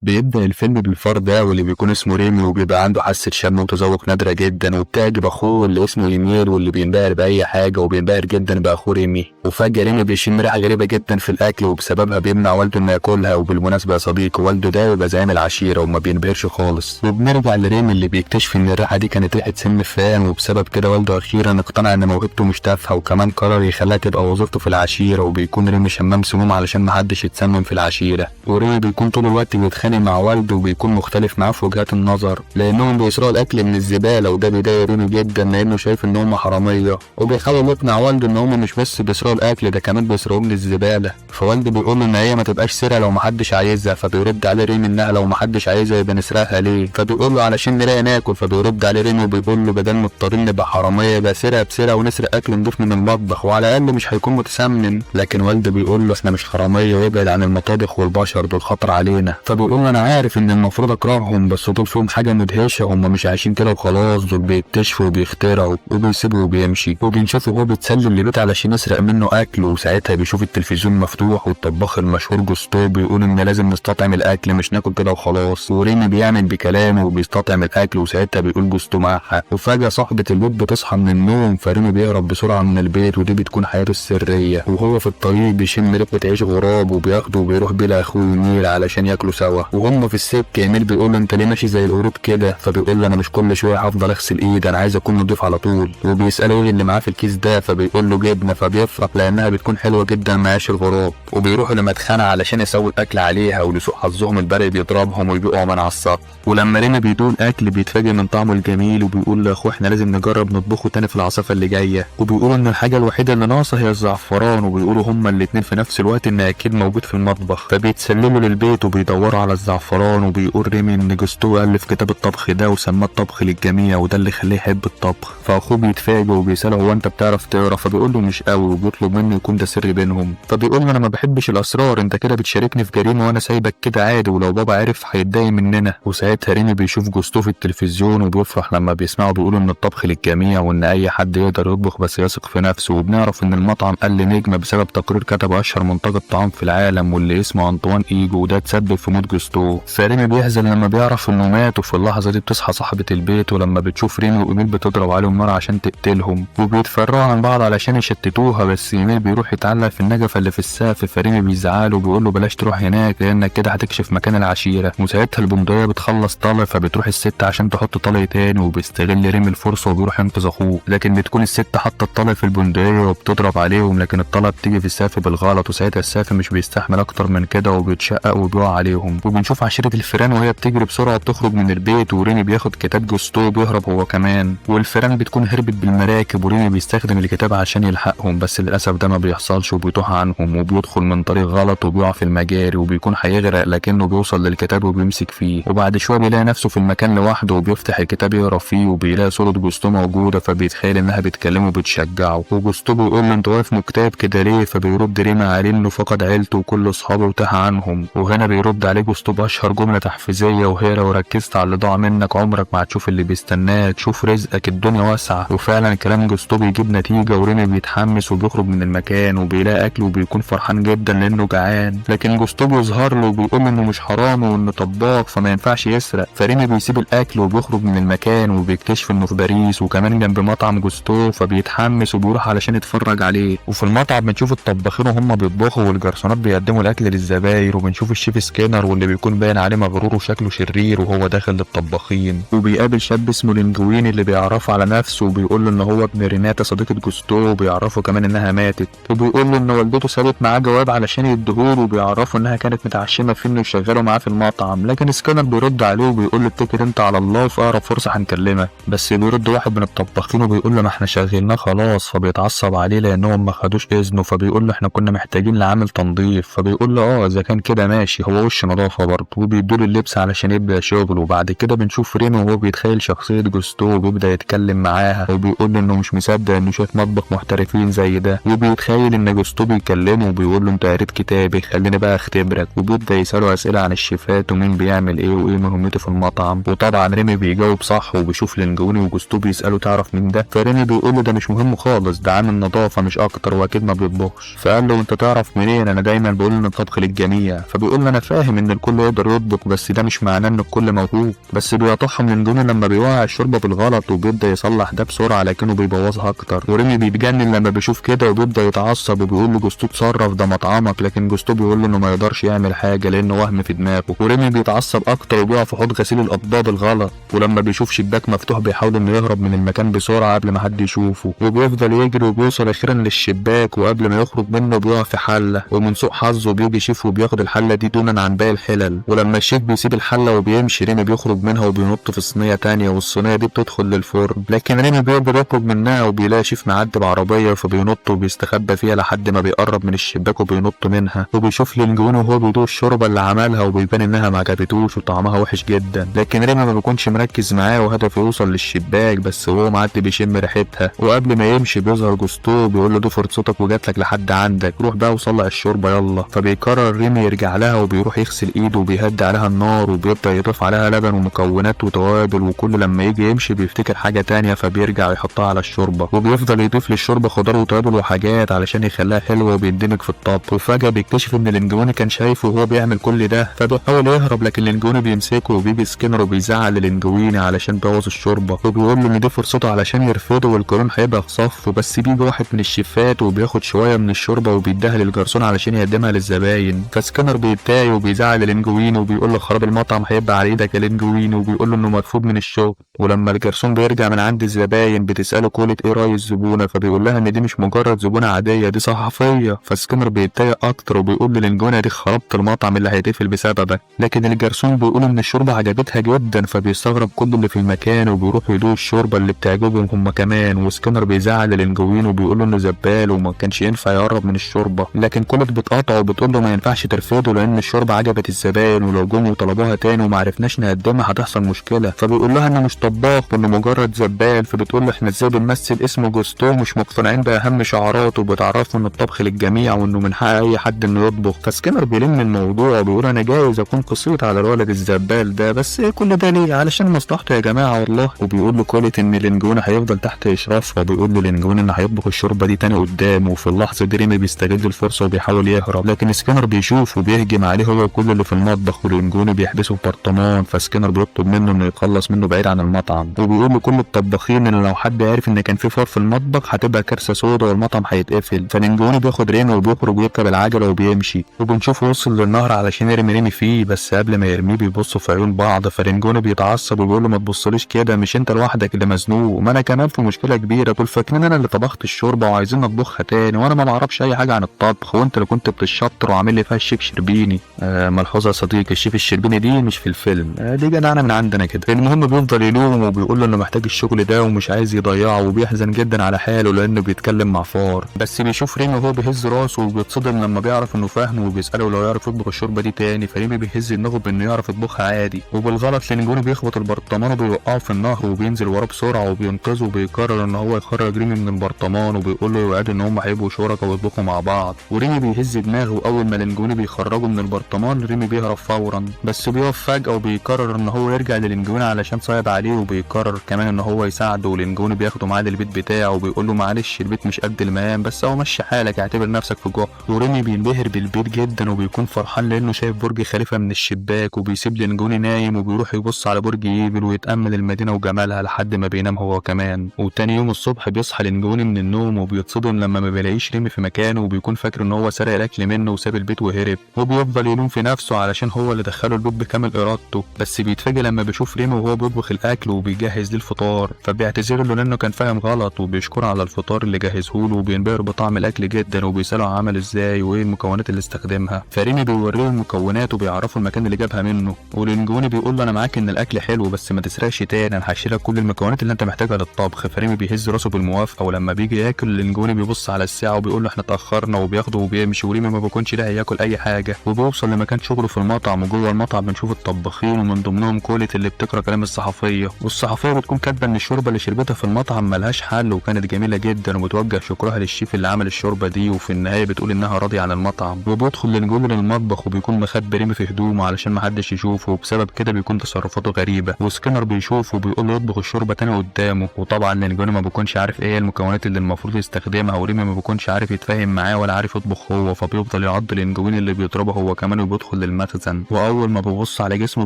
بيبدأ الفيلم بالفار ده واللي بيكون اسمه ريمي وبيبقى عنده حاسة شم وتذوق نادرة جدا وبتعجب أخوه اللي اسمه يميل واللي بينبهر بأي حاجة وبينبهر جدا بأخوه ريمي. وفجأة ريمي بيشم ريحة غريبة جدا في الأكل وبسببها بيمنع والده إنه ياكلها. وبالمناسبة يا صديقي والده ده بيبقى زعيم العشيرة وما بينبهرش خالص. وبنرجع لريمي اللي بيكتشف إن الريحة دي كانت ريحة سم فان وبسبب كده والده أخيرا اقتنع إن موهبته مش تافهة وكمان قرر يخليها تبقى وظيفته في العشيرة. وبيكون ريمي شمام سموم علشان محدش يتسمم في العشيرة. وريمي بيكون طول الوقت بيتخانق مع والده وبيكون مختلف معاه في وجهات النظر لانهم بيسرقوا الاكل من الزباله وده بيضايق ريمي جدا لانه شايف ان هم حراميه. وبيحاول يقنع والده ان هم مش بس بيسرقوا الاكل ده كمان بيسرقوه من الزباله. فوالده بيقول له ان هي ما تبقاش سرقه لو محدش عايزها. فبيرد عليه ريمي انها لو محدش عايزها يبقى نسرقها ليه. فبيقول له علشان نلاقي ناكل. فبيرد عليه ريمي وبيقول له بدل مضطرين نبقى حراميه يبقى سرقه بسرقه ونسرق اكل نضيف من المطبخ وعلى الاقل مش هيكون متسمم. لكن والده بيقول له احنا مش حراميه ويبعد عن المطابخ والبشر دول خطر علينا. فبيقول له انا عارف ان المفروض اكرههم بس دول فيهم حاجه مدهشه هم مش عايشين كده وخلاص دول بيكتشفوا وبيخترعوا وبيسيبوا وبيمشي. وبنشوفه وهو بيتسلل لبيت علشان يسرق منه اكل وساعتها بيشوف التلفزيون مفتوح والطباخ المشهور جوستو بيقول ان لازم نستطعم الاكل مش ناكل كده وخلاص. وريمي بيعمل بكلامه وبيستطعم الاكل وساعتها بيقول جوستو معاه حق. وفجاه صاحبه البيت بتصحى من النوم فريمي بيهرب بسرعه من البيت ودي بتكون حياته السريه. وهو في الطريق بيشم ريحه عيش غراب وبياخده وبيروح بيه لاخوه يميل علشان ياكلوا سوا. وهم في السكه يميل بيقول له انت ليه ماشي زي القرود كده. فبيقول له انا مش كل شويه هفضل اغسل ايدي انا عايز اكون نضيف على طول. وبيساله ايه اللي معاه في الكيس ده فبيقول له جبنه. فبيفرح لانها بتكون حلوه جدا مع عيش الغراب. وبيروحوا لمدخنه علشان يسووا الاكل عليها ولسوء حظهم البرق بيضربهم ويبقوا من على السطح. ولما ريمي بيدوق الاكل بيتفاجئ من طعمه الجميل وبيقول لاخوه احنا لازم نجرب نطبخه تاني في العاصفه اللي جايه. وبيقولوا ان الحاجه الوحيده اللي ناقصه هي الزعفران وبيقولوا هما الاتنين في نفس الوقت ان اكيد موجود في المطبخ. فبيتسللوا للبيت وبيدوروا على الزعفران وبيقول ريمي ان جوستو الف كتاب الطبخ ده وسماه الطبخ للجميع وده اللي خليه يحب الطبخ. فاخوه بيتفاجئ وبيساله هو انت بتعرف تقرا. فبيقول له مش قوي وبيطلب منه يكون ده سر بينهم. فبيقول له انا ما بحبش الاسرار انت كده بتشاركني في جريمه وانا سايبك كده عادي ولو بابا عرف هيتضايق مننا. وساعتها ريمي بيشوف جوستو في التلفزيون وبيفرح لما بيسمعوا بيقولوا ان الطبخ للجميع وان اي حد يقدر يطبخ بس يثق في نفسه. وبنعرف ان المطعم قل نجمه بسبب تقرير كتبه اشهر منتجد طعام في العالم واللي اسمه انطوان ايجو وده تسبب في موت جوستو. فريمي بيحزن لما بيعرف انه مات وفي اللحظه دي بتصحى صاحبه البيت ولما بتشوف ريمي وايميل بتضرب عليهم نار عشان تقتلهم وبيتفرقوا عن بعض علشان يشتتوها. بس ايميل بيروح يتعلق في النجفه اللي في السقف فريمي بيزعله وبيقول له بلاش تروح هناك لانك كده هتكشف مكان العشيره. وساعتها البندقيه بتخلص طلق فبتروح الست عشان تحط طلق تاني وبيستغل ريمي الفرصه وبيروح ينقذ اخوه. لكن بتكون الست حاطه الطلق في البندقيه وبتضرب عليهم لكن الطلق بتيجي في السقف بالغلط وساعتها السقف مش بيستحمل اكتر من كده وبيتشقق وبيقع عليهم. وبنشوف عشيره الفيران وهي بتجري بسرعه بتخرج من البيت وريمي بياخد كتاب جوستو وبيهرب هو كمان. والفيران بتكون هربت بالمراكب وريمي بيستخدم الكتاب عشان يلحقهم بس للاسف ده ما بيحصلش وبيتوه عنهم وبيدخل من طريق غلط وبيقع في المجاري وبيكون هيغرق لكنه بيوصل للكتاب وبيمسك فيه. وبعد شويه بيلاقي نفسه في المكان لوحده وبيفتح الكتاب يقرا فيه وبيلاقي صوره جوستو موجوده فبيتخيل انها بتكلمه وبتشجعه. وجوستو بيقول له انت واقف مكتئب كده ليه. فبيرد ريمي عليه انه فقد عيلته وكل اصحابه وتاه عنهم. وهنا بيرد عليه جوستو باشهر جمله تحفيزيه وهي لو ركزت على اللي ضاع منك عمرك ما هتشوف اللي بيستناك تشوف رزقك الدنيا واسعه. وفعلا كلام جوستو بيجيب نتيجه وريمي بيتحمس وبيخرج من المكان وبيلاقي اكل وبيكون فرحان جدا لانه جعان. لكن جوستو بيظهر له وبيقول انه مش حرامي وانه طباخ فما ينفعش يسرق. فريمي بيسيب الاكل وبيخرج من المكان وبيكتشف انه في باريس وكمان جنب مطعم جوستو فبيتحمس وبيروح علشان يتفرج عليه. وفي المطعم بنشوف الطباخين وهم بيطبخوا والجرسونات بيقدموا الاكل للزباين وبنشوف الشيف سكينر واللي بيكون باين عليه مغرور وشكله شرير وهو داخل للطباخين. وبيقابل شاب اسمه لينجوين اللي بيعرفه على نفسه وبيقول له ان هو ابن ريناتا صديقه جوستو وبيعرفه كمان انها ماتت. وبيقول له ان والدته سابت معاه جواب علشان يديهوله وبيعرفه انها كانت متعشمه في انه يشغله معاه في المطعم. لكن سكينر بيرد عليه وبيقول له اتكل انت على الله في اقرب فرصه هنكلمك. بس بيرد واحد من الطباخين وبيقول له ما احنا شغلناه خلاص. فبيتعصب عليه لانهم ما خدوش اذنه فبيقول له احنا كنا محتاجين لعامل تنظيف. فبيقول له اذا كان كده ماشي هو وش نظافه برضه وبيدوله اللبس علشان يبدا شغله. وبعد كده بنشوف ريمي وهو بيتخيل شخصيه جوستو وبيبدا يتكلم معاها وبيقول له انه مش مصدق انه شاف مطبخ محترفين زي ده. وبيتخيل ان جوستو بيكلمه وبيقول له انت قريت كتابي خليني بقى اختبرك. وبيبدا يساله اسئله عن الشيفات ومين بيعمل ايه وايه مهمته في المطعم. وطبعا ريمي بيجاوب صح وبيشوف لينجوني وجوستو بيساله تعرف مين ده. فريمي بيقول له ده مش مهم خالص ده عامل نظافه مش اكتر واكيد ما بيطبخش. فقال له انت تعرف منين انا دايما بقول ان الطبخ للجميع. فبيقول له انا فاهم ان الكل الكل يقدر يطبخ، بس ده مش معناه ان الكل موهوب، بس بيقطعهم لنجوني لما بيوقع الشوربه بالغلط وبيبدا يصلح ده بسرعه لكنه بيبوظها اكتر. وريمي بيتجنن لما بيشوف كده وبيبدا يتعصب وبيقول له جوستو اتصرف ده مطعمك، لكن جوستو بيقول له انه ما يقدرش يعمل حاجه لانه وهم في دماغه. وريمي بيتعصب اكتر وبيقع في حوض غسيل الاطباق بالغلط، ولما بيشوف شباك مفتوح بيحاول انه يهرب من المكان بسرعه قبل ما حد يشوفه، وبيفضل يجري وبيوصل اخيرا للشباك، وقبل ما يخرج منه بيقع في حله، ومن سوء حظه بيجي شيف وبياخد الحله دي دونا عن باقي الحلل. ولما الشيف بيسيب الحله وبيمشي ريمي بيخرج منها وبينط في صينيه تانية، والصينيه دي بتدخل للفرن، لكن ريمي بيقدر يخرج منها وبيلاقي شيف معدي بعربيه فبينط وبيستخبى فيها لحد ما بيقرب من الشباك وبينط منها، وبيشوف لينجويني وهو بيدوق الشوربه اللي عملها وبيبان انها ما عجبتوش وطعمها وحش جدا، لكن ريمي ما بيكونش مركز معاه وهدفه يوصل للشباك بس وهو معدي بيشم ريحتها. وقبل ما يمشي بيظهر جوستو بيقول له دي فرصتك وجاتلك لحد عندك، روح بقى وصلح الشوربه يلا. فبيقرر ريمي يرجع لها وبيروح يغسل ايده وبيهدي عليها النار وبيبدا يضيف عليها لبن ومكونات وتوابل، وكل لما يجي يمشي بيفتكر حاجه تانية فبيرجع يحطها على الشوربه، وبيفضل يضيف للشوربه خضار وتوابل وحاجات علشان يخليها حلوه وبيندمج في الطبخ. وفجاه بيكتشف ان لينجويني كان شايفه وهو بيعمل كل ده، فبيحاول يهرب لكن لينجويني بيمسكه، وبيجي سكينر وبيزعل لينجويني علشان بوظ الشوربه، وبيقول له ان دي فرصته علشان يرفضه والقانون هيبقى في صفه. بس بيجي واحد من الشيفات وبياخد شويه من الشوربه وبيديها للجرسون علشان يقدمها للزباين، فسكينر بيتضايق وبيزعل لينجويني وبيقول له خراب المطعم هيبقى على ايدك يا لينجويني، وبيقول له انه مرفوض من الشغل. ولما الجرسون بيرجع من عند الزباين بتساله كولة ايه راي الزبونه، فبيقول لها ان دي مش مجرد زبونه عاديه دي صحفيه، فسكينر بيتضايق اكتر وبيقول للينجويني دي خربت المطعم اللي هيتقفل بسببك، لكن الجرسون بيقول ان الشوربه عجبتها جدا فبيستغرب كل اللي في المكان وبيروح يدوق الشوربه اللي بتعجبهم هم كمان. وسكينر بيزعل لينجويني وبيقول له انه زبال وما كانش ينفع يقرب من الشوربه، لكن كولة بتقاطعه وبتقول له ما ينفعش ترفضه لان الشوربه عجبت الزباين ولو جم وطلبوها تاني وما عرفناش نقدمها هتحصل مشكله. فبيقول لها انه مش طباخ وانه مجرد زبال، فبتقول له احنا ازاي بنمثل اسمه جوستو مش مقتنعين باهم شعاراته، وبتعرفوا ان الطبخ للجميع وانه من حق اي حد انه يطبخ. فسكينر بيلم الموضوع وبيقول انا جايز اكون قصيت على الولد الزبال ده بس كل ده ليه علشان مصلحته يا جماعه والله. وبيقول له كولة ان لينجويني هيفضل تحت اشرافها، بيقول له لينجويني انه هيطبخ الشوربه دي تاني قدامه، وفي اللحظه دي ريمي بيستغل الفرصه وبيحاول يهرب، لكن سكينر بيشوف وبيهجم عليه هو وكل اللي في المطبخ، ولينجويني بيحبسه في برطمان، فسكينر بيطلب منه انه يتخلص منه بعيد عن المطعم، وبيقول لكل الطباخين ان لو حد عرف ان كان في فار في المطبخ هتبقى كارثه سودا والمطعم هيتقفل. فلينجويني بياخد ريمي وبيخرج ويركب العجله وبيمشي، وبنشوفه وصل للنهر علشان يرمي ريمي فيه، بس قبل ما يرميه بيبصوا في عيون بعض، فلينجويني بيتعصب وبيقول له ما تبصليش كده مش انت لوحدك اللي مزنوق، ما انا كمان في مشكله كبيره، دول فاكرين انا اللي طبخت الشوربه وعايزين نطبخها تاني وانا ما بعرفش اي حاجه عن الطبخ، وانت اللي كنت بتشطر وعامل لي فيها الشيف شربيني. ملحوظه يا صديقي الشيف الشربيني دي مش في الفيلم، دي جدعنه من عندنا كده. المهم بيفضل يلوم وبيقول له انه محتاج الشغل ده ومش عايز يضيعه، وبيحزن جدا على حاله لانه بيتكلم مع فار، بس بيشوف ريمي وهو بيهز راسه وبيتصدم لما بيعرف انه فاهمه وبيساله لو يعرف يطبخ الشوربه دي تاني، فريمي بيهز دماغه بانه يعرف يطبخها عادي، وبالغلط لينجويني بيخبط البرطمان وبيوقعه في النهر وبينزل وراه بسرعه وبينقذه، وبيقرر ان هو يخرج ريمي من البرطمان وبيقول له يوعد ان هم هيبقوا شركاء ويطبخوا مع بعض. وريمي بيهز دماغه واول ما لينجويني بيخرجه من البرطمان ريمي بيهرب فورا، بس بيقف فجاه وبيقرر ان هو يرجع للينجويني علشان صعب عليه، وبيقرر كمان ان هو يساعده، ولينجويني بياخده معاه للبيت بتاعه وبيقول له معلش البيت مش قد المقام بس هو مشي حالك اعتبر نفسك في جوه. وريمي بينبهر بالبيت جدا وبيكون فرحان لانه شايف برج خليفه من الشباك، وبيسيب لينجويني نايم وبيروح يبص على برج ايفل ويتامل المدينه وجمالها لحد ما بينام هو كمان. وتاني يوم الصبح بيصحى لينجويني من النوم وبيتصدم لما ما بيلاقيش ريمي في مكانه، وبيكون فاكر ان هو سرق الاكل منه وساب البيت وهرب، وبيفضل يلوم في نفسه علشان هو اللي دخله البيت بكامل ارادته، بس بيتفاجئ لما بيشوف ريمي وهو بيطبخ الاكل وبيجهز ليه الفطار، فبيعتذر له لانه كان فاهم غلط وبيشكره على الفطار اللي جهزه له، وبينبهر بطعم الاكل جدا وبيساله عمل ازاي وايه المكونات اللي استخدمها، فريمي بيوريه المكونات وبيعرفه المكان اللي جابها منه، ولينجويني بيقول له انا معاك ان الاكل حلو بس ما تسرقش تاني انا هشيلك كل المكونات اللي انت محتاجها للطبخ، فريمي بيهز راسه بالموافقه، ولما بيجي ياكل لينجويني بيبص على الساعه وبيقول له احنا اتاخرنا وبياخده وبيمشي، وريمي ما بيكونش لاقي ياكل اي حاجه، وبيوصل لمكان شغله في المطعم، وجوه المطعم بنشوف الطباخين ومن ضمنهم كولة اللي بتقرا كلام الصحفيه، والصحفيه بتكون كاتبه ان الشوربه اللي شربتها في المطعم ملهاش حل وكانت جميله جدا، وبتوجه شكرها للشيف اللي عمل الشوربه دي، وفي النهايه بتقول انها راضيه عن المطعم، وبيدخل لينجويني للمطبخ وبيكون مخبي ريمي في هدومه علشان محدش يشوفه، وبسبب كده بيكون تصرفاته غريبه، وسكينر بيشوفه وبيقول له يطبخ الشوربه تاني قدامه، وطبعا لينجويني ما بيكونش عارف ايه المكونات اللي المفروض يستخدمها، وريمي ما بيكونش عارف يتفاهم معاه ولا عارف يطبخ هو، فبيفضل يعض لينجويني اللي بيضربه هو كمان، وبيدخل المخزن. واول ما بيبص على جسمه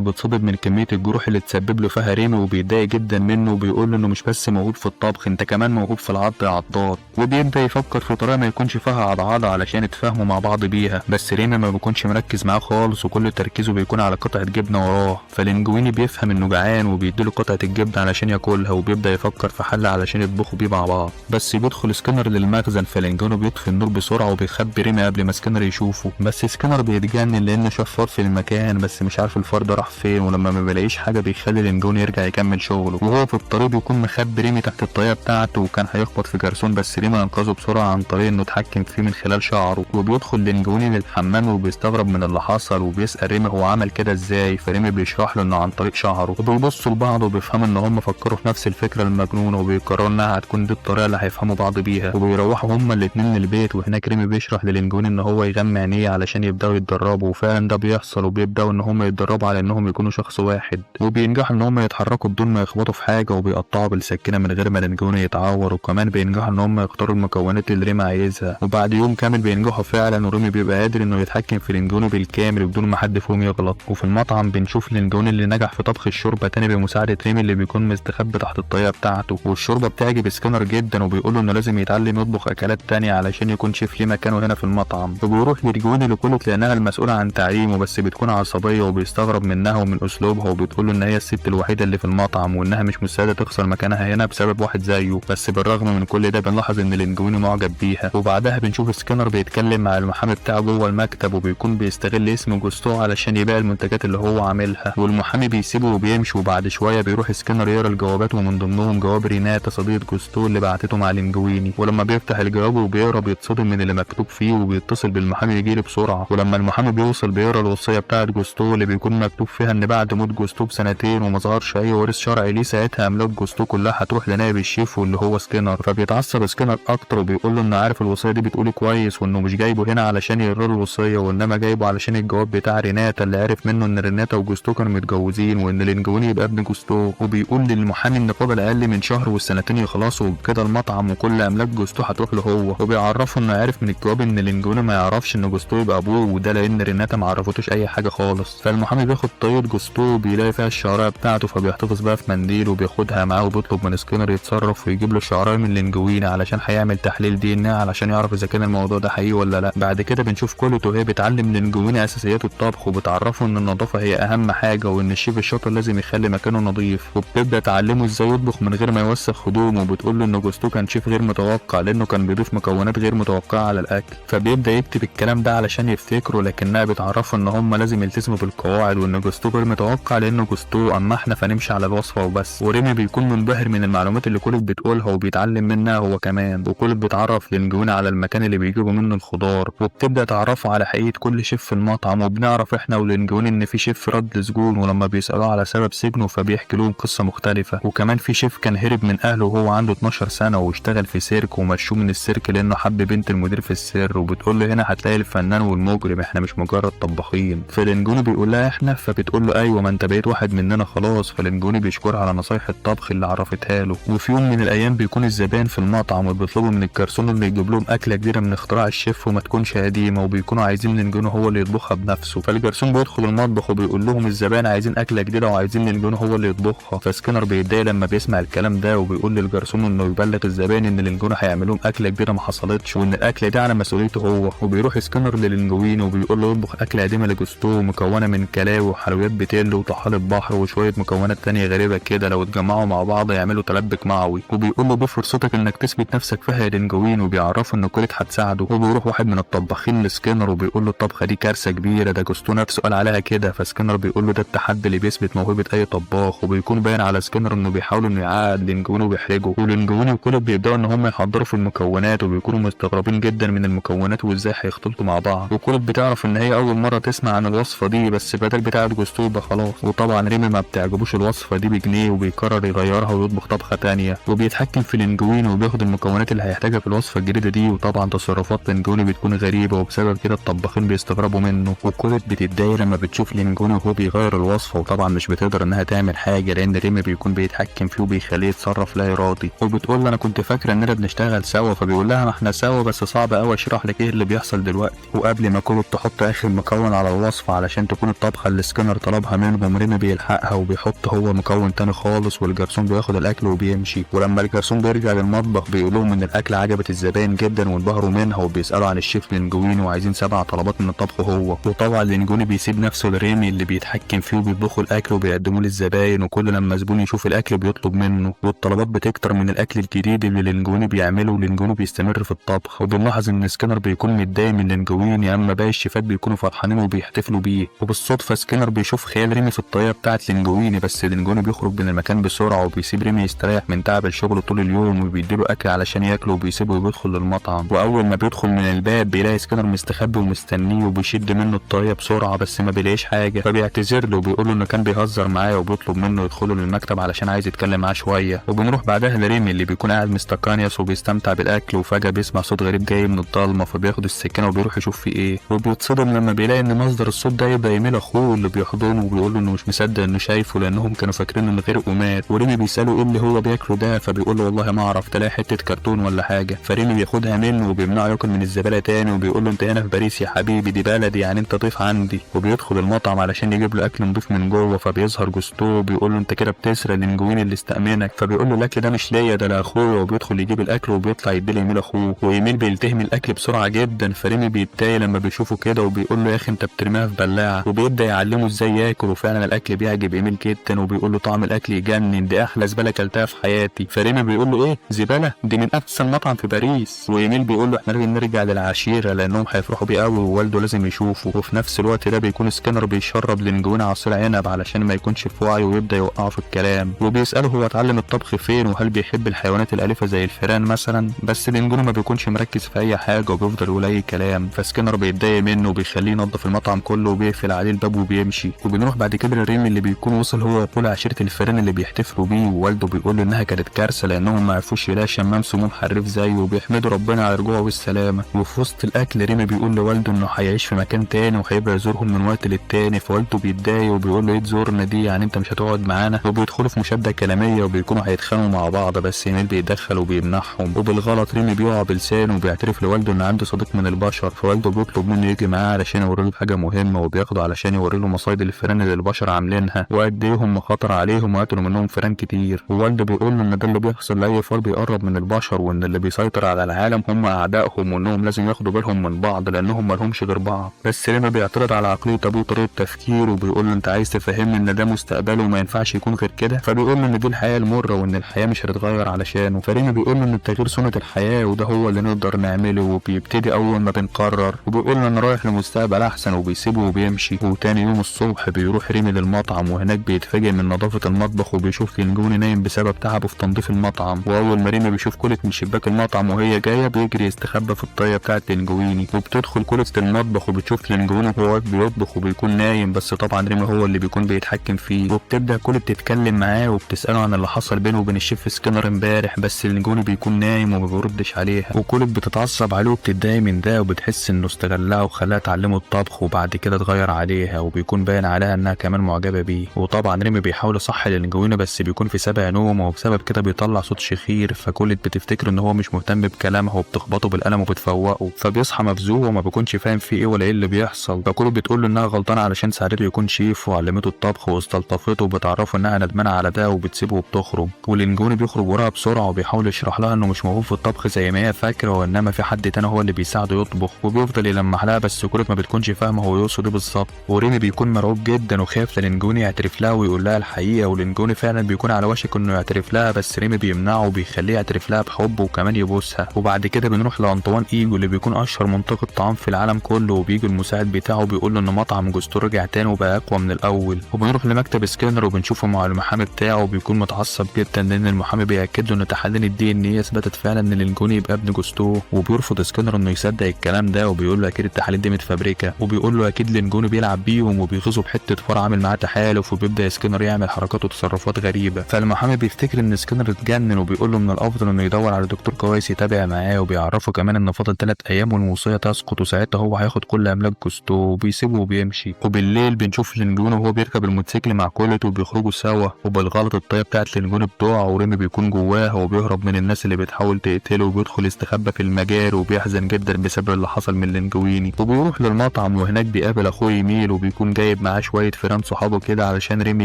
بيتصدم من كميه الجروح اللي تسبب له فيها ريمي، وبيتضايق جدا منه وبيقول له انه مش بس موهوب في الطبخ، انت كمان موهوب في العض يا عضاد. وبيبدا يفكر في طريقه ما يكونش فيها عضعضه علشان يتفاهموا مع بعض بيها، بس ريمي ما بيكونش مركز معاه خالص وكل تركيزه بيكون على قطعه جبنه وراه. فاللينجويني بيفهم انه جعان وبيديله قطعه الجبنه علشان ياكلها، وبيبدا يفكر في حل علشان يطبخوا بيه مع بعض. بس بيدخل سكينر للمخزن، فاللينجويني بيطفي النور بسرعه وبيخبي ريمي قبل ما سكينر يشوفه. بس سكينر بيتجنن لانه شاف فار في المكان بس مش عارف الفار ده راح فين، ولما ما بيلاقيش حاجه بيخلي اللينجويني يرجع يكمل شغله. وهو في الطريق بيكون مخبي ريمي تحت الطاقيه بتاعته، وكان هيخبط في جرسون بس ريمي انقذه بسرعه عن طريق انه اتحكم فيه من خلال شعره. وبيدخل لينجويني للحمام وبيستغرب من اللي حصل وبيسال ريمي هو عمل كده ازاي، فريمي بيشرح له انه عن طريق شعره. وبيبصوا لبعض وبيفهموا ان هم فكروا في نفس الفكره المجنونه، وبيقرروا انها هتكون دي الطريقه اللي هيفهموا بعض بيها. وبيروحوا هما الاتنين للبيت، وهناك ريمي بيشرح للينجويني ان هو يغمى عينيه علشان يبداوا يتدربوا، وفعلا ده بيحصل وبيبداوا ان هم يتدربوا على انهم يكونوا شخص واحد، وبينجحوا ان هم يتحركوا بدون ما يخبطوا في حاجه، وبيقطعوا بالسكينه من غير ما لينجويني يتعور، وكمان بينجحوا ان هم يختاروا المكونات اللي ريمي عايزها. وبعد يوم كامل بينجحوا فعلا، وريمي بيبقى قادر انه يتحكم في لينجويني بالكامل بدون ما حد فيهم يغلط. وفي المطعم بنشوف لينجويني اللي نجح في طبخ الشوربه تاني بمساعده ريمي اللي بيكون مستخبي تحت الطاقيه بتاعته. والشوربه بتعجب سكينر جدا وبيقول له انه لازم يتعلم يطبخ اكلات تانية علشان يكون شيف ليه مكانه هنا في المطعم. وبيروح لينجويني لكولت لانها المسؤوله عن تعليمه، بس بتكون عصبيه وبيستغرب منها ومن اسلوبها، وبتقول له ان هي الست الوحيده اللي في المطعم وانها مش مستعده تخسر مكانها هنا بسبب واحد زيه. بس بالرغم من كل ده بنلاحظ ان لينجويني معجب بيها. وبعدها بنشوف سكينر بيتكلم مع المحامي بتاعه جوه المكتب، وبيكون بيستغل اسم جوستو علشان يبيع المنتجات اللي هو عاملها. والمحامي بيسيبه وبيمشي، وبعد شويه بيروح سكينر يقرا الجوابات، ومن ضمنهم جواب ريناتا صديقه جوستو اللي بعتته مع لينجويني. ولما بيفتح الجواب وبيقرا بيتصدم من اللي مكتوب فيه، وبيتصل بالمحامي يجيله بسرعه. ولما المحامي بيوصل بيقرا الوصيه بتاعه جوستو اللي بيكون مكتوب فيها ان بعد موت جوستو بسنتين وما ظهرش اي وارث شرعي ليه، ساعتها املاك جوستو كلها هتروح لنائب الشيف واللي هو سكينر. فبيتعصب سكينر اكتر وبيقول له انه عارف الوصيه دي بتقول كويس، وانه مش جايبه هنا علشان يقرا له الوصيه، وانما جايبه علشان الجواب بتاع ريناتا اللي عرف منه ان ريناتا وجوستو كانوا متجوزين، وان لينجويني يبقى ابن جوستو. وبيقول للمحامي ان فاضل اقل من شهر والسنتين يخلصوا، وبكده المطعم وكل املاك جوستو هتروح له هو. وبيعرفه انه عارف من الجواب ان لينجويني ما يعرفش ان جوستو يبقى ابوه، وده لان ريناتا ما عرفتوش اي حاجه خالص. فالمحامي بياخد طاقية جوستو وبيلاقي فيها الشعرايه بتاعته، فبيحتفظ بقى في منديل وبياخدها معاه، وبيطلب من سكينر يتصرف ويجيب له الشعرايه من لينجويني علشان هيعمل تحليل دي ان علشان يعرف اذا كان الموضوع ده حقيقي ولا لا. بعد كده بنشوف كولت وهي بتعلم لينجويني اساسيات الطبخ، وبتعرفه ان النظافه هي اهم حاجه، وان الشيف الشاطر لازم يخلي مكانه نظيف. وبتبدا تعلمه ازاي يطبخ من غير ما يوسخ هدومه، وبتقول له ان جوستو كان شيف غير متوقع لانه كان بيضيف مكونات غير متوقعه على الاكل. فبيبدا يكتب الكلام ده علشان يفتكره، لكنها بتعرفه ان هم لازم يلتزموا بالقواعد، وان جوستو غير متوقع لانه جوستو اما احنا فنمشي على الوصفه وبس. وريمي بيكون منبهر من المعلومات اللي كولت بتقولها وبيتعلم منها هو كمان. وكولت بتعرف لينجويني على المكان اللي بيجيبوا منه الخضار، وبتبدا تعرفه على حقيقه كل شيف في المطعم. وبنعرف احنا ولينجويني ان في شيف رد سجون، ولما بيسالوه على سبب سجنه فبيحكي لهم قصه مختلفه. وكمان في شيف كان هرب من اهله وهو عنده 12 سنه واشتغل في سيرك ومشوه من السيرك لانه حب بنت المدير في السر. وبتقول له هنا هتلاقي الفنان والمجرم، احنا مش مجرد طباخين. فلينجويني بيقول لها احنا، فبتقول له ايوه ما انت بقيت واحد مننا خلاص. فلينجويني بيشكرها على نصايح الطبخ اللي عرفتها له. وفي يوم من الايام بيكون الزبائن في المطعم وبيطلبوا من الجرسون انه يجيب لهم اكله جديده من اختراع الشيف وما تكونش قديمه، وبيكونوا عايزين لينجويني هو اللي يطبخها بنفسه. فالجرسون بيدخل المطبخ وبيقول لهم الزبائن عايزين اكله جديده وعايزين لينجويني هو اللي يطبخها. فسكينر بيتضايق لما بيسمع الكلام ده، وبيقول للجرسون انه يبلغ الزبائن ان لينجويني هيعمل لهم اكله جديده ما حصلتش، وان الاكله دي على مسؤوليته هو. وبيروح سكينر للينجويني وبيقول له يطبخ اكله قديمه لجوستو مكونه من كلاوي وحلويات بتيل وطحالب بحر وشويه مكونات تانية غريبه كده، لو اتجمعوا مع بعض يعملوا تلبك معوي. وبيقول له دي فرصتك انك تثبت نفسك فيها يا لينجويني، وبيعرفه ان كولت هتساعده. وبيروح واحد من الطباخين لسكينر وبيقول له الطبخه دي كارثه كبيره، ده جوستو نفسه قال عليها كده. فسكينر بيقول له ده التحدي اللي بيثبت موهبه اي طباخ، وبيكون باين على سكينر انه بيحاول انه يعقد لينجويني وبيحرجه. ولينجويني وكولت بيبداوا ان هم يحضروا في المكونات، وبيكونوا مستغربين جدا من المكونات وازاي هيختلطوا مع بعض. وكولت بتعرف ان هي اول مره تسمع عن الوصفه دي، بس بدل بتاعه جوستو يبقى خلاص. وطبعا ريمي ما بتعجبوش الوصفه دي بجنيه، وبيقرر يغيرها ويطبخ طبخه تانية. وبيتحكم في لينجويني وبياخد المكونات اللي هيحتاجها في الوصفه الجديده دي. وطبعا تصرفات لينجويني بتكون غريبه، وبسبب كده الطباخين بيستغربوا منه. وكولت بتتضايق لما بتشوف لينجويني وهو بيغير الوصفه، وطبعا مش بتقدر انها تعمل حاجه لان ريمي بيكون بيتحكم فيه وبيخليه يتصرف لا ارادي. وبتقول له انا كنت فاكره اننا بنشتغل سوا. فبيقول لها ما احنا سوا بس صعب قوي اشرح لك ايه اللي بيحصل دلوقتي. وقبل ما كولت تحط اخر مكون على على الوصفة علشان تكون الطبخة اللي سكينر طلبها منهم. ريمي بيلحقها وبيحط هو مكون تاني خالص، والجرسون بياخد الاكل وبيمشي. ولما الجرسون بيرجع للمطبخ بيقولهم ان الاكل عجبت الزباين جدا وانبهروا منها، وبيسالوا عن الشيف لينجويني وعايزين 7 طلبات من الطبخ هو. وطبعا لينجويني بيسيب نفسه لريمي اللي بيتحكم فيه وبيطبخوا الاكل وبيقدموه للزباين، وكل لما زبون يشوف الاكل بيطلب منه، والطلبات بتكتر من الاكل الجديد اللي لينجويني بيعمله. ولينجويني بيستمر في الطبخ، وبنلاحظ ان سكينر بيكون متضايق من لينجويني، اما باقي الشيفات بيكونوا فرحانين وبيحتفلوا بيه. وبالصدفه سكينر بيشوف خيال ريمي في الطريقه بتاعت لينجويني، بس لينجويني بيخرج من المكان بسرعه وبيسيب ريمي يستريح من تعب الشغل طول اليوم، وبيديله اكل علشان ياكله وبيسيبه وبيدخل للمطعم. واول ما بيدخل من الباب بيلاقي سكينر مستخبي ومستنيه، وبيشد منه الطريقه بسرعه بس ما بيلاقيش حاجه، فبيعتذر له وبيقول له انه كان بيهزر معاه، وبيطلب منه يدخله للمكتب علشان عايز يتكلم معاه شويه. وبنروح بعدها لريمي اللي بيكون قاعد مستقانيس وبيستمتع بالاكل، وفجاه بيسمع صوت غريب جاي من الضلمه، فبياخد السكينه وبيروح يشوف فيه ايه، وبيتصدم لما بيلاقي ان مصدر الصوت ده يبقى ايميل اخوه اللي بيحضنه، وبيقول له انه مش مصدق انه شايفه لانهم كانوا فاكرين انه غرق ومات. وريمي بيساله ايه اللي هو بياكله ده، فبيقول له والله ما اعرف، تلاقي حته كرتون ولا حاجه. فريمي بياخدها منه وبيمنعه ياكل من الزباله تاني، وبيقول له انت هنا في باريس يا حبيبي، دي بلدي يعني انت ضيف عندي. وبيدخل المطعم علشان يجيب له اكل نضيف من جوه، فبيظهر جوستو وبيقول له انت كده بتسرق لينجويني اللي استأمنك، فبيقول له الاكل ده مش ليا ده لاخويا، وبيدخل يجيب الاكل وبيطلع يديه لايميل اخوه. وايميل بيلتهم الاكل بسرعه جدا، فريمي بيتضايق لما بيشوفه كده وبيقول له يا اخي انت بترميها في بلاعه، وبيبدا يعلمه ازاي ياكل. وفعلا الاكل بيعجب ايميل جدا، وبيقول له طعم الاكل يجنن، دي احلى زباله اكلتها في حياتي. فريمي بيقول له ايه زباله، دي من احسن مطعم في باريس. وايميل بيقول له احنا لازم نرجع للعشيره لانهم هيفرحوا بيه قوي ووالده لازم يشوفه. وفي نفس الوقت ده بيكون سكينر بيشرب لينجويني عصير عنب علشان ما يكونش في وعيه ويبدا يوقعه في الكلام، وبيساله هو اتعلم الطبخ فين وهل بيحب الحيوانات الاليفه زي الفئران مثلا، بس لينجويني ما بيكونش مركز في اي حاجه وبيفضل يقول اي كلام. فسكينر بيتضايق منه وبيخليه ينظف المطعم كله وبيقفل عليه الباب وبيمشي. وبنروح بعد كده لريمي اللي بيكون وصل هو وكل عشيره الفئران اللي بيحتفلوا بيه، ووالده بيقول له انها كانت كارثه لانهم ما عرفوش يلاقي شمام سموم حريف زيه، وبيحمدوا ربنا على رجوعه بالسلامه. وفي وسط الاكل ريمي بيقول لوالده انه هيعيش في مكان تاني وهيبقى يزورهم من وقت للتاني، فوالده بيتضايق وبيقول له ايه تزورنا دي يعني انت مش هتقعد معانا. وبيدخلوا في مشاده كلاميه وبيكونوا هيتخانقوا مع بعض، بس ايميل بيتدخل وبيمنعهم. وبالغلط ريمي بيقع بلسانه وبيعترف لوالده ان عنده صديق من البشر، فوالده بيطلب منه يجي معاه علشان يوريله حاجه مهمه، وبياخده علشان يوريله مصايد الفئران اللي البشر عاملينها وقد ايه هم خطر عليهم وقتلوا منهم فئران كتير. ووالده بيقول له ان ده اللي بيحصل لاي فار بيقرب من البشر، وان اللي بيسيطر على العالم هم اعدائهم، وانهم لازم ياخدوا بالهم من بعض لانهم مالهمش غير بعض. بس ريمي بيعترض على عقليه ابوه وطريقه تفكيره، وبيقول له انت عايز تفهمني ان ده مستقبله وما ينفعش يكون غير كده، فبيقول له ان دي الحياه المره وان الحياه مش هتتغير علشانه. فريمي بيقول له ان التغيير سنه الحياه وده هو اللي نقدر نعمله، وبيبتدي اول ما بنقرر. وبيقول له انا رايح لمستقبل احسن وبيسيبه وبيمشي. وتاني يوم الصبح بيروح ريمي للمطعم، وهناك بيتفاجئ من نظافه المطبخ وبيشوف لينجويني نايم بسبب تعبه في تنظيف المطعم. واول ما ريمي بيشوف كولت من شباك المطعم وهي جايه بيجري يستخبى في الطايه بتاعه لينجويني، وبتدخل كولت المطبخ وبتشوف لينجويني وهو واقف بيطبخ وبيكون نايم، بس طبعا ريمي هو اللي بيكون بيتحكم فيه. وبتبدا كولت تتكلم معاه وبتساله عن اللي حصل بينه وبين الشيف سكينر امبارح، بس لينجويني بيكون نايم وما بيردش عليها. وكولت بتتعصب عليه وبتتضايق من ده، وبتحس انه استغلها وخلاها تعلمه الطبخ وبعد كده اتغير عليها، وبيكون باين عليها انها كمان معجبه بيه. وطبعا ريمي بيحاول يصحي لينجويني بس بيكون في سابع نوم، وبسبب كده بيطلع صوت شخير، فكولت بتفتكر ان هو مش مهتم بكلامها وبتخبطه بالقلم وبتفوقه، فبيصحى مفزوع وما بيكونش فاهم فيه ايه ولا ايه اللي بيحصل. فكولت بتقول له انها غلطانه علشان ساعدته يكون شيف وعلمته الطبخ واستلطفته، وبتعرفه انها ندمانه على ده وبتسيبه وبتخرج. ولينجويني بيخرج وراها بسرعه وبيحاول يشرح لها انه مش موهوب في الطبخ زي ما هي فاكره، وانما في حد تاني هو اللي بيساعده يطبخ، وبيفضل يلمح لها بس كولت ما بتكونش فاهمه هو يقصد ايه بالظبط. وريمي بيكون مرعوب جدا وخايف لينجويني يعترف لها ويقول لها الحقيقه، ولينجويني فعلا بيكون على وشك انه يعترف لها، بس ريمي بيمنعه وبيخليه يعترف لها بحب وكمان يبوسها. وبعد كده بنروح لانطوان ايجو اللي بيكون اشهر منطقه طعام في العالم كله، وبيجي المساعد بتاعه بيقول له ان مطعم جوستو رجع تاني وبقى اقوى من الاول. وبنروح لمكتب سكينر وبنشوفه مع المحامي بتاعه، وبيكون متعصب جدا لان المحامي بياكد له ان تحاليل الدي ان ايه اثبتت فعلا ان لينجويني يبقى ابن جوستو، وبيرفض سكينر انه يصدق الكلام ده، وبيقول له اكيد التحاليل دي متفبركه، وبيقول له اكيد لينجويني بيلعب بيهم وبيغيظوا بحته فار عامل معاه تحالف، وبيبدا سكينر يعمل حركات وتصرفات غريبه. فالمحامي بيفتكر ان سكينر اتجنن، وبيقول له من الافضل انه يدور على دكتور كويس يتابع معاه، وبيعرفه كمان ان فاضل 3 ايام والوصيه تسقط وساعتها هو هياخد كل املاك جوستو، وبيسيبه وبيمشي. وبالليل بنشوف لينجويني وهو بيركب الموتوسيكل مع كولت وبيخرجوا سوا، وبالغلط الطايه بتاعت لينجويني بتقع وريمي بيكون جواها وبيهرب من الناس اللي بتحاول تقتله، وبيدخل يستخبى في المجاري وبيحزن جدا بسبب اللي حصل من لينجويني. وبيروح للمطعم وهناك بيقابل اخوه ايميل وبيكون جايب معاه شويه فيران صحابه كده علشان ريمي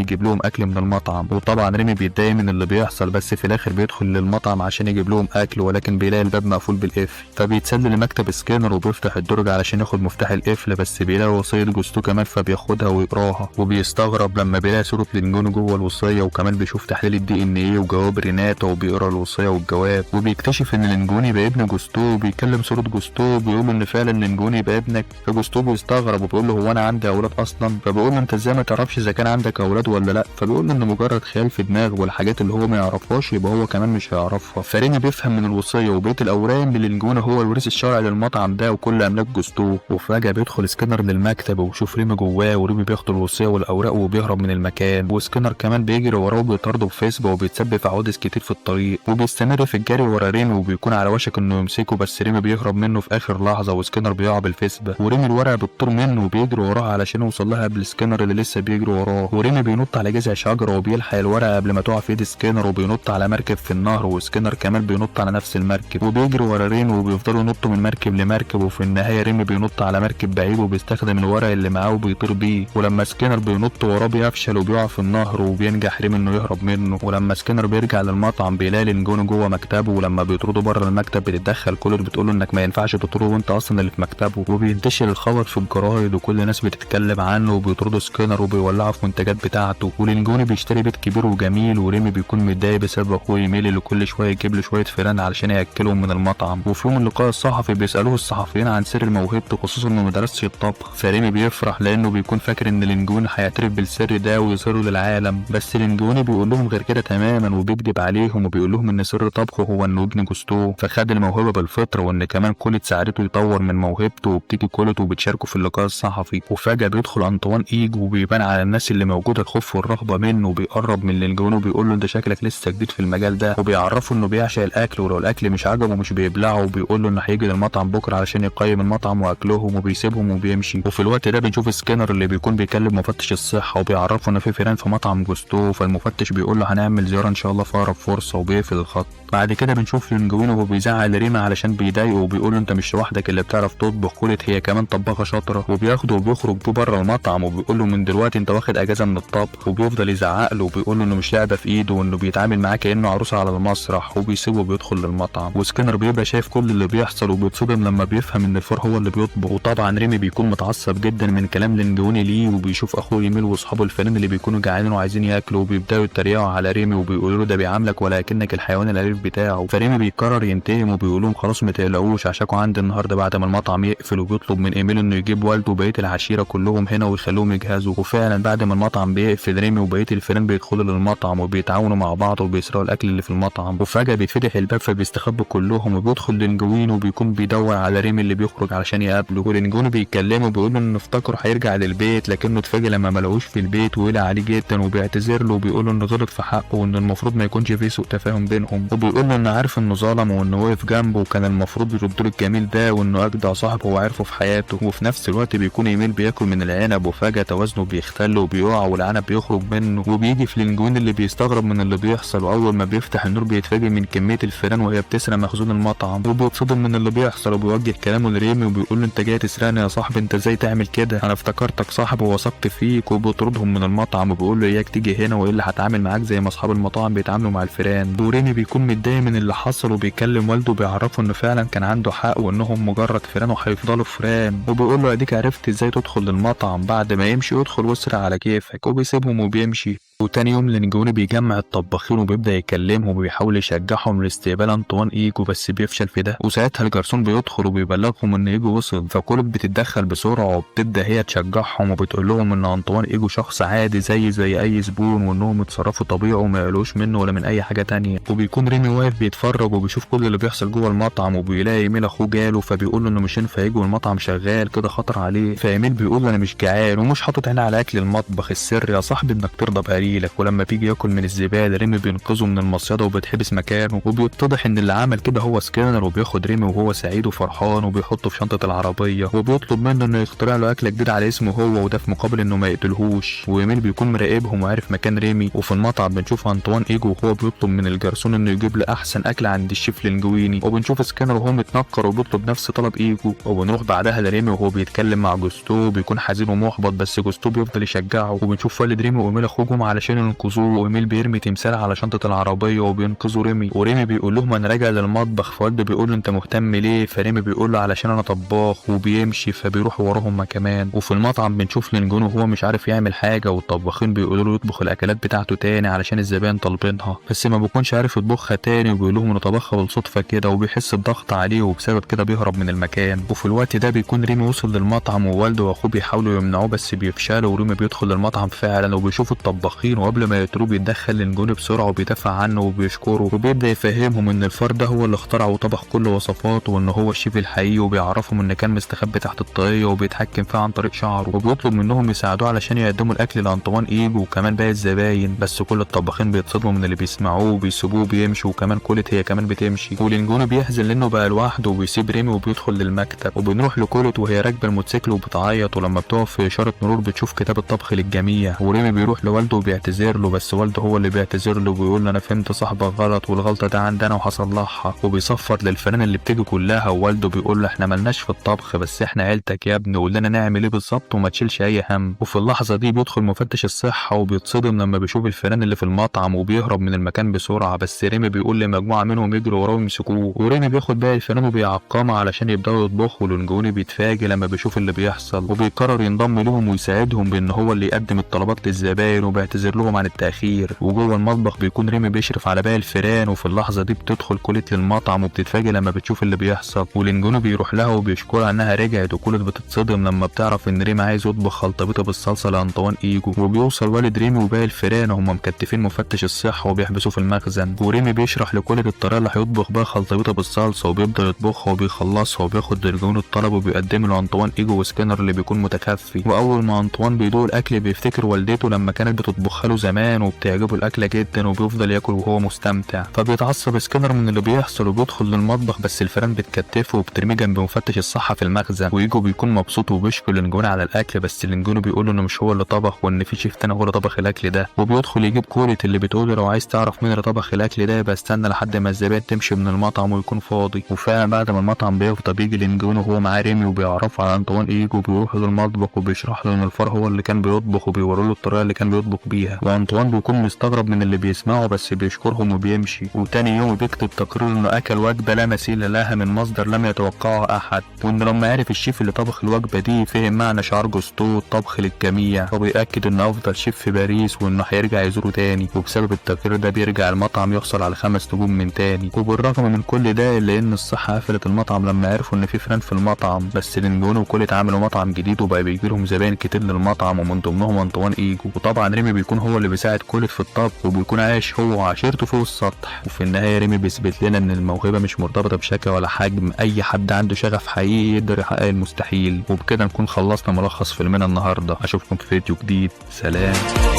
يجيب لهم اكل من المطعم. وطبعا ريمي بيتضايق من اللي بيحصل، بس في الاخر بيدخل للمطعم عشان يجيب لهم اكل، ولكن بيلاقي الباب مقفول بالقفل، فبيتسلل لمكتب سكينر وبيفتح الدرج علشان ياخد مفتاح القفل، بس بيلاقي وصيه جوستو كمان فبياخدها ويقراها، وبيستغرب لما بيلاقي صوره لينجونو جوه الوصيه، وكمان بيشوف تحليل الدي ان ايه وجواب ريناتا وبيقرا الوصيه والجواب، وبيكتشف ان لينجوني يبقى ابن جوستو، وبيكلم صوره جوستو بيقول له ان فعلا لينجوني يبقى ابنك. فجوستو بيستغرب وبيقول له هو انا عندي اولاد اصلا؟ فبيقول له انت ازاي ما تعرفش اذا كان عندك اولاد ولا لا؟ فبيقول له ان مجرد خيال في دماغه، والحاجات اللي هو ما يعرفهاش يبقى هو كمان مش هيعرفها. فريمي بيفهم من الوصيه وبيت الاوراق ان لينجوني هو الوريث الشرعي للمطعم ده وكل املاك جوستو. وفجاه بيدخل سكينر للمكتب وبيشوف ريمي جواه، وريمي بياخد الوصيه والاوراق وبيهرب من المكان، وسكينر كمان بيجري وراه وبيطارده بفيسبا وبيتسبب في حوادث كتير في الطريق، وبيستمر في الجري ورا ريمي وبيكون على وشك انه يمسكه، بس ريمي بيهرب منه في اخر لحظه وسكينر بيقع بالفيسبا، وريمي الورقه بتطير منه وبيجري وراها علشان يوصل لها قبل سكينر اللي لسه بيجري وراه، وريمي بينط على جذع شجره وبيلحق الورقه قبل ما تقع في ايد سكينر، وبينط على مركب في النهر، وسكينر كمان بينط على نفس المركب، وبيجري ورا ريمي وبيفضلوا ينطوا من مركب لمركب، وفي النهايه ريمي بينط على مركب بعيد وبيستخدم الورق اللي معاه وبيطير بيه، ولما سكينر بينط وراه بيفشل وبيقع في النهر، وبينجح ريمي انه يهرب منه. ولما سكينر بيرجع للمطعم بيلاقي لينجونو جوه مكتبه، ولما بيطرده بره المكتب بتتدخل كولر بتقوله انك ما ينفعش تطرده وانت اصلا اللي في مكتبه، وبينتشر الخبر في الجرايد وكل الناس بتتكلم عنه، وبيطردوا سكينر وبيولعوا في منتجات بتاعته، ولينجوني بيشتري بيت كبير وجميل، وريمي بيكون متضايق بسبب اخوه ايميل اللي كل شويه يجيب له شويه فيران علشان ياكلهم من المطعم. وفي يوم اللقاء الصحفي بيسالوه الصحفيين عن سر موهبته، خصوصا انه ما درسش الطبخ، فريمي بيفرح لانه بيكون فاكر ان لينجوني هيعترف بالسر ده ويظهره للعالم، بس لينجوني بيقول لهم غير كده تماما وبيكذب عليهم وبيقول لهم ان سر طبخه هو انه ابن جوستو، فخد الموهبه بالفطره، وان كمان كولت ساعدته يطور من موهبته، وبتيجي كولت وبتشاركه في اللقاء الصحفي. وفجاه بيدخل انطوان ايجو وبيبان على الناس اللي موجوده الخوف والرهبه منه، وبيقرب من لينجوني وبيقول له انت شكلك لسه جديد في المجال ده، وبيعرفه انه بيعشق الاكل ولو الاكل مش عجبه مش بيبلعه، وبيقول له انه هيجي للمطعم بكره علشان يقيم المطعم واكلهم، وبيسيبهم وبيمشي. وفي الوقت ده بنشوف سكينر اللي بيكون بيكلم مفتش الصحه وبيعرفه ان في فيران في مطعم جوستو، فالمفتش بيقول له هنعمل زياره ان شاء الله في اقرب فرصه، وبيقفل الخط. بعد كده بنشوف لينجوني وهو بيزعل ريما علشان بيضايقه وبيقول له انت مش لوحدك اللي بتعرف تطبخ، كولت هي كمان طباخه شاطره، وبياخده وبيخرج بيه بره المطعم وبيقول له من دلوقتي انت واخد اجازه من الطبخ، وبيفضل يزعق له وبيقول له انه مش لعبه في ايده وانه بيتعامل معاه كانه عروسه على المسرح، وبيسيبه وبيدخل للمطعم. وسكينر بيبقى شايف كل اللي بيحصل وبيتصدم لما بيفهم ان الفار هو اللي بيطبخ، وطبعا ريمي بيكون متعصب جدا من كلام لينجوني ليه، وبيشوف اخوه ايميل واصحابه الفيران اللي بيكونوا جعانين وعايزين ياكلوا، وبيبداوا يتريقوا على ريمي وبيقولوا له ده بيعاملك ولكنك الحيوان الاليف بتاعه، فريمي بيقرر ينتقم وبيقول لهم خلاص ما تقلقوش عشاكوا عندي النهارده بعد ما المطعم يقفل، وبيطلب من ايميل انه يجيب والده وبقيه العشيره كلهم هنا ويخلوهم يجهزوا. وفعلا بعد ما المطعم بيقفل ريمي وبقيه الفيران بيدخلوا للمطعم وبيتعاونوا مع بعض وبيسرقوا الاكل اللي في المطعم، وفجاه بيتفتح الباب فبيستخبوا كلهم، وبيدخل لينجوين وبيكون بيدور على ريمي اللي بيخرج علشان يقابله، ولينجوني بيكلمه وبيقول له انه افتكر هيرجع للبيت لكنه اتفاجئ لما ملقوش في البيت وقلق عليه جدا، وبيعتذر له وبيقول له انه غلط في حقه وان المفروض ما يكونش فيه سوء تفاهم بينهم، وبيقول له انه عارف انه ظلم وانه وقف جنبه وكان المفروض يرد له الجميل ده وانه اجدع صاحب هو عارفه في حياته. وفي نفس الوقت بيكون ايميل بياكل من العنب وفجاه توازنه بيختل وبيقع والعنب بيخرج منه، وبيجي في لينجوين اللي بيستغرب من اللي بيحصل، واول ما بيفتح النور بيتفاجئ من كميه الفيران وهي بتسرق مخزون المطعم، وبيتصدم من اللي بيحصل وبيوجه كلامه لريمي وبيقول له انت جاي تسرقني يا صاحبي، انت ازاي تعمل كده؟ انا افتكرتك صاحب ووثقت فيك، وبيطردهم من المطعم وبيقول له اياك تيجي هنا والا هتعامل معاك زي ما اصحاب المطاعم بيتعاملوا مع الفيران. وريمي بيكون متضايق من اللي حصل وبيكلم والده بيعرفه انه فعلا كان عنده حق وانهم مجرد فيران وهيفضلوا فيران، وبيقول له اديك عرفت ازاي تدخل للمطعم، بعد ما يمشي يدخل واسرع على كيفك، وبيسيبهم وبيمشي. وتاني يوم لينجوني بيجمع الطباخين وبيبدا يكلمهم وبيحاول يشجعهم لاستقبال انطوان ايجو، بس بيفشل في ده، وساعتها الجرسون بيدخل وبيبلغهم ان ايجو وصل، فكولت بتتدخل بسرعه وبتبدا هي تشجعهم وبتقول لهم ان انطوان ايجو شخص عادي زي اي زبون وانهم يتصرفوا طبيعي وما يقلوش منه ولا من اي حاجه تانية. وبيكون ريمي واقف بيتفرج وبيشوف كل اللي بيحصل جوه المطعم، وبيلاقي ايميل اخوه جاله فبيقول له انه مش هينفع يجي والمطعم شغال كده خطر عليه، فايميل بيقول له انا مش جعان ومش حاطط عيني على اكل المطبخ، السر يا صاحبي انك ترضى بقريب. هحكيلك. ولما بيجي ياكل من الزباله ريمي بينقذه من المصيده وبيتحبس مكانه، وبيتضح ان اللي عمل كده هو سكينر، وبياخد ريمي وهو سعيد وفرحان وبيحطه في شنطه العربيه، وبيطلب منه انه يخترع له اكله جديده على اسمه هو، وده في مقابل انه ما يقتلهوش. وايميل بيكون مراقبهم وعارف مكان ريمي. وفي المطعم بنشوف انطوان ايجو وهو بيطلب من الجرسون انه يجيب له احسن اكل عند الشيف لينجويني، وبنشوف سكينر وهو متنكر وبيطلب نفس طلب ايجو. وبنروح بعدها لريمي وهو بيتكلم مع جوستو، بيكون حزين ومحبط بس جوستو بيفضل يشجعه. وبنشوف والد ريمي وايميل اخوهم علشان ينقذوه، وايميل بيرمي تمثال على شنطه العربيه وبينقذوا ريمي. وريمي بيقول لهم انا راجع للمطبخ، فوالده بيقول له انت مهتم ليه؟ فريمي بيقول له علشان انا طباخ، وبيمشي فبيروح وراهم كمان. وفي المطعم بنشوف لينجون وهو مش عارف يعمل حاجه، والطباخين بيقولوا له يطبخ الاكلات بتاعته تاني علشان الزبائن طالبينها، بس ما بيكونش عارف يطبخها تاني، وبيقول لهم انه طبخها بالصدفه كده، وبيحس بضغط عليه وبسبب كده بيهرب من المكان. وفي الوقت ده بيكون ريمي وصل للمطعم، ووالده واخوه بيحاولوا يمنعوه بس بيفشلوا، وريمي بيدخل للمطعم فعلا وبيشوف الطباخين، وقبل ما يقتلوه بيتدخل لينجون بسرعه وبيدافع عنه وبيشكره، وبيبدا يفهمهم ان الفار ده هو اللي اخترع وطبخ كل وصفاته، وان هو الشيف الحقيقي، وبيعرفهم ان كان مستخبي تحت الطاقيه وبيتحكم فيها عن طريق شعره، وبيطلب منهم يساعدوه علشان يقدموا الاكل لانطوان ايجو وكمان باقي الزباين. بس كل الطباخين بيتصدموا من اللي بيسمعوه وبيسيبوه وبيمشوا، وكمان كولت هي كمان بتمشي. ولينجون بيحزن لانه بقى لوحده وبيسيب ريمي وبيدخل للمكتب. وبنروح لكولت وهي راكبه الموتوسيكل وبتعيط، ولما بتقف في اشاره مرور بتشوف كتاب الطبخ للجميع. وريمي بيروح لوالده وبيعتذر له، بس والده هو اللي بيعتذر له وبيقول له انا فهمت صاحبك غلط، والغلطه ده عندنا وهصلحها. وبيصفر للفنان اللي بتيجي كلها، ووالده بيقول له احنا ملناش في الطبخ بس احنا عيلتك يا ابني، قول لنا نعمل ايه بالظبط وما تشيلش اي هم. وفي اللحظه دي بيدخل مفتش الصحه وبيتصدم لما بيشوف الفنان اللي في المطعم، وبيهرب من المكان بسرعه، بس ريمي بيقول لمجموعه منهم يجروا وراه ويمسكوه. وريمي بياخد باقي الفنان وبيعقمه علشان يبداوا يطبخوا، ولونجوني بيتفاجئ لما بيشوف اللي بيحصل، وبيقرر ينضم لهم ويساعدهم بان هو اللي يقدم الطلبات للزباين، وبيعتذر لهم عن التاخير. وجوه المطبخ بيكون ريمي بيشرف على باقي الفيران، وفي اللحظه دي بتدخل كولت للمطعم وبتتفاجئ لما بتشوف اللي بيحصل، ولينجوني بيروح لها وبيشكرها انها رجعت. وكولت بتتصدم لما بتعرف ان ريمي عايز يطبخ خلطبيطه بالصلصه لانطوان ايجو. وبيوصل والد ريمي وباقي الفيران وهم مكتفين مفتش الصحه وبيحبسوه في المخزن، وريمي بيشرح لكولت الطريقه اللي هيطبخ بيها خلطبيطه بالصلصه، وبيبدا يطبخها وبيخلصها وبياخد لينجون الطلب وبيقدمه لانطوان ايجو وسكينر اللي بيكون متكفي. واول ما انطوان بيدوق الاكل بيفتكر والدته لما كانت بتطبخها له زمان وبتعجبه الاكله جدا، وبيفضل ياكل وهو مستمتع. فبيتعصب سكينر من اللي بيحصل وبيدخل للمطبخ، بس الفيران بتكتفه وبترميه جنب مفتش الصحه في المخزن. وايجو بيكون مبسوط وبيشكر لينجون على الاكل، بس لينجون بيقول له انه مش هو اللي طبخ وان في شيف تاني هو اللي طبخ الاكل ده. وبيدخل يجيب كولت اللي بتقول له لو عايز تعرف مين اللي طبخ الاكل ده يبقى استنى لحد ما الزبائن تمشي من المطعم ويكون فاضي. وفعلا بعد ما المطعم بيفضى بيجي لينجون وهو معاه ريمي وبيعرفوا على انطوان ايجو، وبيروحوا للمطبخ وبيشرح له ان الفار هو اللي كان بيطبخ، وبيوروا له الطريقه اللي كان بيطبخ بيها. وانطوان بيكون مستغرب من اللي بيسمعه بس بيشكرهم وبيمشي. وتاني يوم بيكتب تقرير انه اكل وجبه لا مثيل لها من مصدر لم يتوقعه احد، وان لما عرف الشيف اللي طبخ الوجبه دي فهم معنى شعار جوستو الطبخ للجميع، وبيأكد انه افضل شيف في باريس وانه هيرجع يزوره تاني. وبسبب التقرير ده بيرجع المطعم يحصل على 5 نجوم من تاني. وبالرغم من كل ده الا ان الصحه قفلت المطعم لما عرفوا ان في فران في المطعم، بس لينجون وكولت عملوا مطعم جديد وبقى بيجيلهم زباين كتير للمطعم ومن ضمنهم انطوان ايجو. وطبعا ريمي بيكون هو اللي بيساعد كولت في الطبخ وبيكون عايش هو وعشيرته فوق السطح. وفي النهايه ريمي بيثبت لنا ان الموهبه مش مرتبطه بشكل ولا حجم، اي حد عنده شغف حقيقي يقدر يحقق المستحيل. وبكده نكون خلصنا ملخص فيلمنا النهارده، اشوفكم في فيديو جديد، سلام.